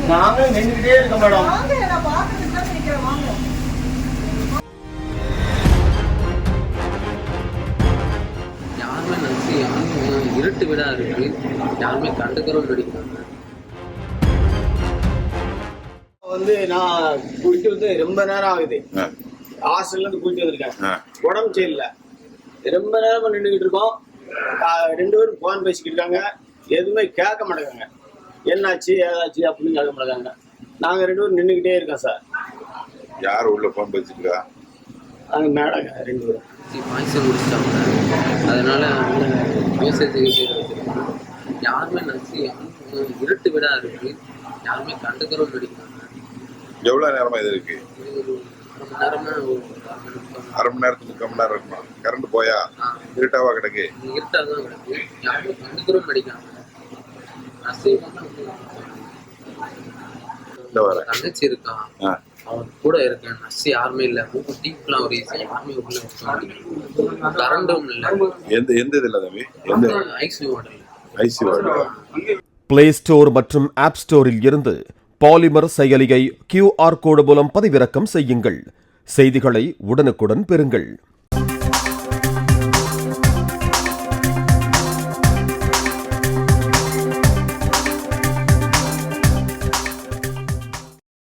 நாங்க நின்றுகிட்டே இருக்க மேடம். யாருமே நினைச்சு யாருமே இருட்டு விடா இருக்கு, யாருமே கண்டுக்கிறோம் நடிக்கிறாங்க. நான் கூட்டிட்டு வந்து ரொம்ப நேரம் ஆகுது. ஹாஸ்டல்ல இருந்து கூட்டிட்டு வந்திருக்கேன். உடம்பு சரியில்லை, ரொம்ப நேரமா நின்றுகிட்டு இருக்கோம். 2 பேரும் போன் பேசிக்கிட்டு இருக்காங்க. எதுவுமே கேட்க மாட்டேங்காங்க. என்னாச்சு ஏதாச்சு அப்படின்னு கேட்க மாட்டேங்காங்க. நாங்க 2 பேரும் நின்றுகிட்டே இருக்கோம் சார். யார் உள்ள போன் பேசிருக்கா? நாங்க மேடங்க 2 பேரும் பாய்சன் குடிச்சிட்டாங்க, அதனால மெசேஜ் வச்சிருக்காங்க. யாருமே நினைச்சு இருட்டு விடா இருக்கு, யாருமே கண்டுக்கிறோம் நடிக்கிறாங்க. எவ்வளவு நேரமா இது இருக்கு? அரை மணி நேரமா, 1/2 மணி நேரத்துக்கு 3/4 மணி நேரம் இருக்குமா? கரண்ட் போயா இருட்டாவா கிடக்கு? இருட்டாதான் கிடக்கு, யாருமே கண்டுக்கிறோம் நடிக்கிறாங்க. தங்கச்சி இருக்கான், அவன் கூட இருக்கேன். நர்ஸ் யாருமே இல்ல, டீப்லாம் ஒரு யாருமே உள்ள கரண்டும் இல்ல. எந்த இதுல தம்பி? எந்த ICU ward? ICU ward. Play store மற்றும் ஆப் ஸ்டோரில் இருந்து பாலிமர் செயலியை QR கோடு மூலம் பதிவிறக்கம் செய்யுங்கள். செய்திகளை உடனுக்குடன் பெறுங்கள்.